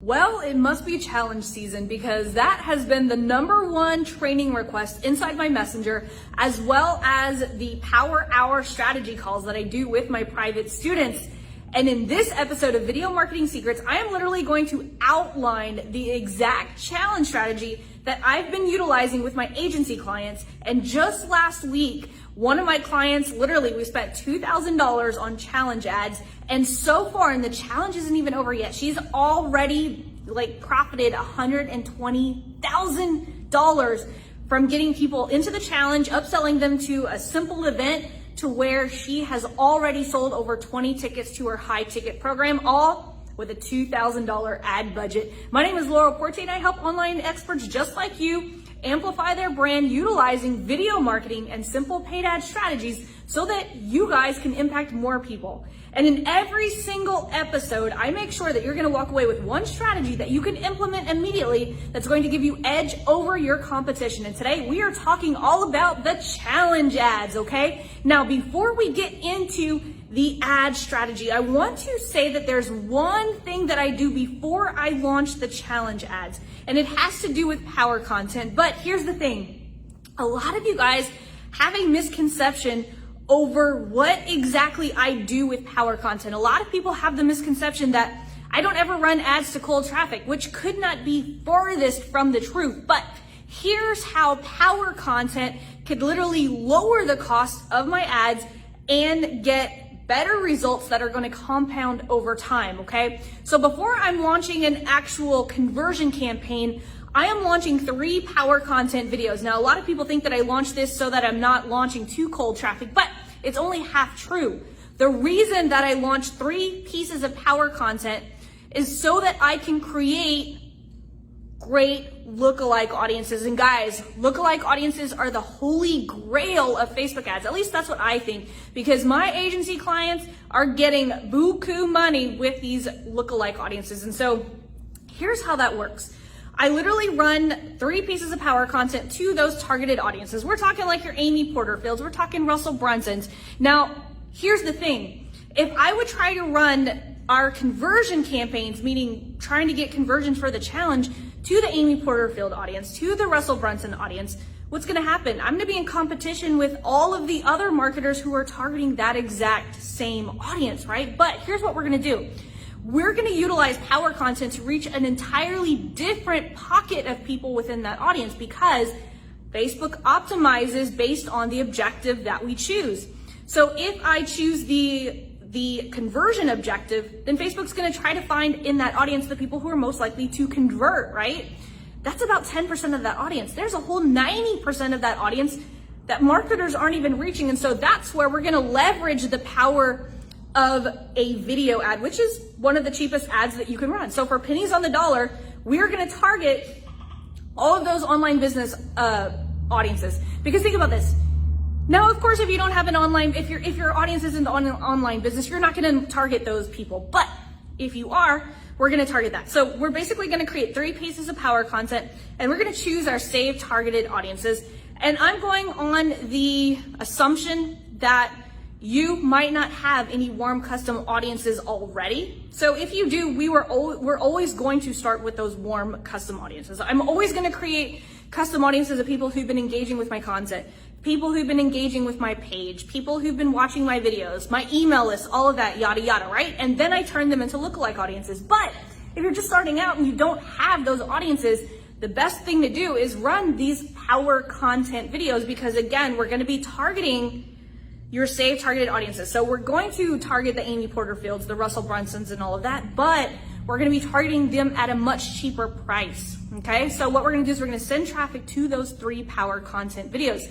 Well, it must be challenge season because that has been the #1 training request inside my messenger, as well as the Power Hour strategy calls that I do with my private students. And in this episode of Video Marketing Secrets, I am literally going to outline the exact challenge strategy that I've been utilizing with my agency clients. And just last week, one of my clients, literally, we spent $2,000 on challenge ads. And so far, and the challenge isn't even over yet, she's already profited $120,000 from getting people into the challenge, upselling them to a simple event, to where she has already sold over 20 tickets to her high ticket program, all with a $2,000 ad budget. My name is Laura Porte, and I help online experts just like you amplify their brand utilizing video marketing and simple paid ad strategies so that you guys can impact more people. And in every single episode, I make sure that you're gonna walk away with one strategy that you can implement immediately that's going to give you edge over your competition. And today we are talking all about the challenge ads, okay? Now, before we get into the ad strategy, I want to say that there's one thing that I do before I launch the challenge ads, and it has to do with power content. But here's the thing. A lot of you guys have a misconception over what exactly I do with power content. A lot of people have the misconception that I don't ever run ads to cold traffic, which could not be farthest from the truth. But here's how power content could literally lower the cost of my ads and get better results that are going to compound over time, okay? So before I'm launching an actual conversion campaign, I am launching 3 power content videos. Now, a lot of people think that I launched this so that I'm not launching to cold traffic, but it's only half true. The reason that I launched 3 pieces of power content is so that I can create great lookalike audiences. And guys, lookalike audiences are the holy grail of Facebook ads. At least that's what I think, because my agency clients are getting buku money with these lookalike audiences. And so here's how that works. I literally run 3 pieces of power content to those targeted audiences. We're talking like your Amy Porterfields, we're talking Russell Brunsons. Now, here's the thing. If I would try to run our conversion campaigns, meaning trying to get conversions for the challenge to the Amy Porterfield audience, to the Russell Brunson audience, what's gonna happen? I'm gonna be in competition with all of the other marketers who are targeting that exact same audience, right? But here's what we're gonna do. We're gonna utilize power content to reach an entirely different pocket of people within that audience, because Facebook optimizes based on the objective that we choose. So if I choose the conversion objective, then Facebook's gonna try to find in that audience the people who are most likely to convert, right? That's about 10% of that audience. There's a whole 90% of that audience that marketers aren't even reaching. And so that's where we're gonna leverage the power of a video ad, which is one of the cheapest ads that you can run. So for pennies on the dollar, we're gonna target all of those online business audiences. Because think about this. Now, of course, if you don't have an online, if your audience isn't on an online business, you're not gonna target those people. But if you are, we're gonna target that. So we're basically gonna create 3 pieces of power content, and we're gonna choose our saved targeted audiences. And I'm going on the assumption that you might not have any warm custom audiences already. So if you do, we're always going to start with those warm custom audiences. I'm always gonna create custom audiences of people who've been engaging with my content, people who've been engaging with my page, people who've been watching my videos, my email list, all of that, yada, yada, right? And then I turn them into lookalike audiences. But if you're just starting out and you don't have those audiences, the best thing to do is run these power content videos, because again, we're gonna be targeting your saved targeted audiences. So we're going to target the Amy Porterfields, the Russell Brunsons, and all of that, but we're gonna be targeting them at a much cheaper price, okay? So what we're gonna do is we're gonna send traffic to those 3 power content videos.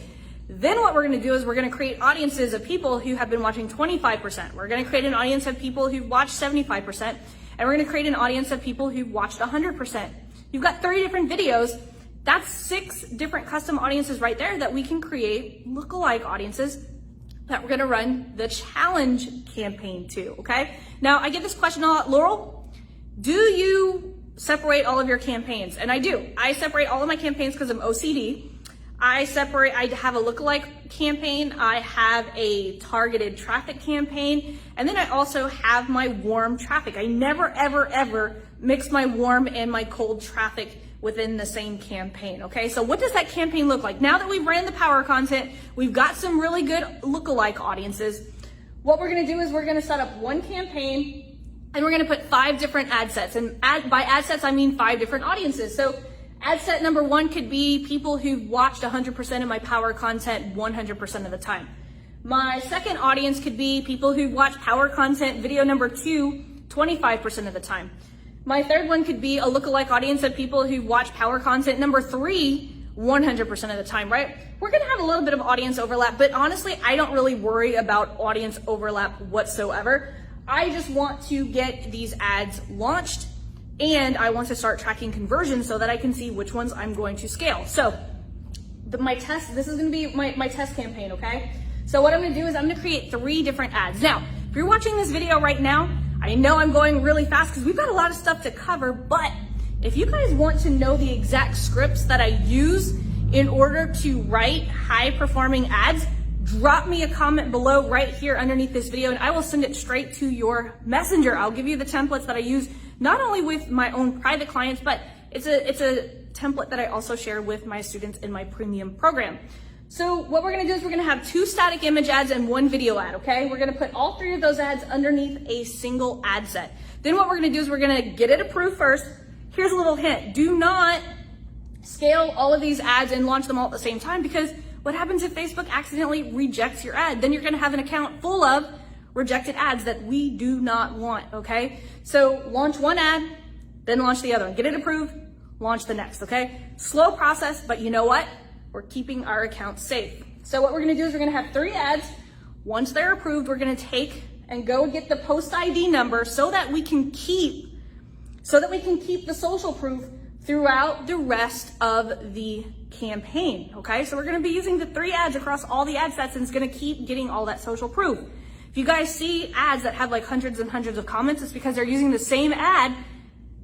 Then what we're gonna do is we're gonna create audiences of people who have been watching 25%. We're gonna create an audience of people who've watched 75%, and we're gonna create an audience of people who've watched 100%. You've got 30 different videos. That's 6 different custom audiences right there that we can create lookalike audiences that we're gonna run the challenge campaign to, okay? Now, I get this question a lot, Laurel, do you separate all of your campaigns? And I do. I separate all of my campaigns because I'm OCD. I have a lookalike campaign, I have a targeted traffic campaign, and then I also have my warm traffic. I never, ever, ever mix my warm and my cold traffic within the same campaign, okay? So what does that campaign look like? Now that we've ran the power content, we've got some really good lookalike audiences. What we're gonna do is we're gonna set up one campaign and we're gonna put 5 different ad sets. And by ad sets, I mean 5 different audiences. So ad set number 1 could be people who've watched 100% of my power content 100% of the time. My second audience could be people who watch power content video number 2 25% of the time. My third one could be a lookalike audience of people who watch power content number 3 100% of the time, right? We're gonna have a little bit of audience overlap, but honestly, I don't really worry about audience overlap whatsoever. I just want to get these ads launched and I want to start tracking conversions so that I can see which ones I'm going to scale. So this is gonna be my test campaign, okay? So what I'm gonna do is I'm gonna create 3 different ads. Now, if you're watching this video right now, I know I'm going really fast because we've got a lot of stuff to cover, but if you guys want to know the exact scripts that I use in order to write high performing ads, drop me a comment below right here underneath this video and I will send it straight to your messenger. I'll give you the templates that I use not only with my own private clients, but it's a template that I also share with my students in my premium program. So what we're gonna do is we're gonna have 2 static image ads and 1 video ad, okay? We're gonna put all 3 of those ads underneath a single ad set. Then what we're gonna do is we're gonna get it approved first. Here's a little hint. Do not scale all of these ads and launch them all at the same time, because what happens if Facebook accidentally rejects your ad? Then you're gonna have an account full of rejected ads that we do not want, okay? So launch one ad, then launch the other one. Get it approved, launch the next, okay? Slow process, but you know what? We're keeping our account safe. So what we're gonna do is we're gonna have 3 ads. Once they're approved, we're gonna take and go get the post ID number so that we can keep the social proof throughout the rest of the campaign, okay? So we're gonna be using the 3 ads across all the ad sets and it's gonna keep getting all that social proof. If you guys see ads that have like hundreds and hundreds of comments, it's because they're using the same ad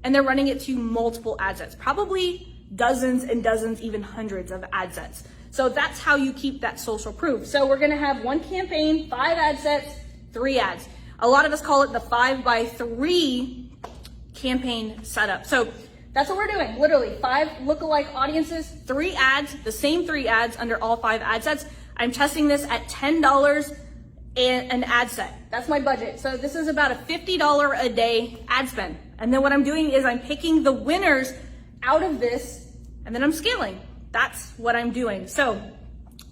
and they're running it to multiple ad sets, probably dozens and dozens, even hundreds of ad sets. So that's how you keep that social proof. So we're gonna have 1 campaign, 5 ad sets, 3 ads. A lot of us call it the 5x3 campaign setup. So that's what we're doing. Literally 5 lookalike audiences, 3 ads, the same 3 ads under all 5 ad sets. I'm testing this at $10 an ad set. That's my budget. So this is about a $50 a day ad spend. And then what I'm doing is I'm picking the winners out of this and then I'm scaling. That's what I'm doing. So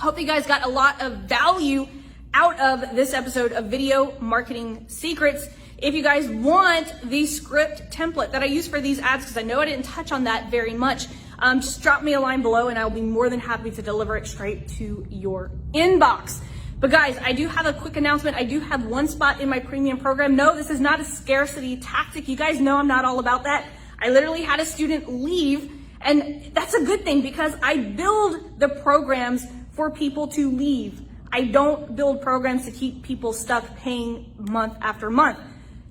hope you guys got a lot of value out of this episode of Video Marketing Secrets. If you guys want the script template that I use for these ads, because I know I didn't touch on that very much, just drop me a line below and I'll be more than happy to deliver it straight to your inbox. But guys, I do have a quick announcement. I do have 1 spot in my premium program. No, this is not a scarcity tactic. You guys know I'm not all about that. I literally had a student leave, and that's a good thing because I build the programs for people to leave. I don't build programs to keep people stuck paying month after month.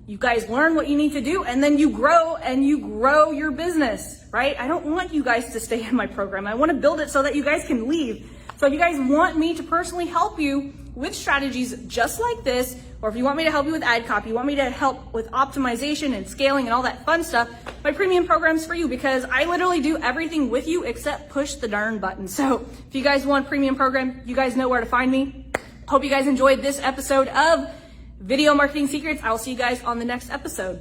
You guys learn what you need to do and then you grow your business, right? I don't want you guys to stay in my program. I want to build it so that you guys can leave. So if you guys want me to personally help you with strategies just like this, or if you want me to help you with ad copy, you want me to help with optimization and scaling and all that fun stuff, my premium program's for you because I literally do everything with you except push the darn button. So if you guys want a premium program, you guys know where to find me. Hope you guys enjoyed this episode of Video Marketing Secrets. I will see you guys on the next episode.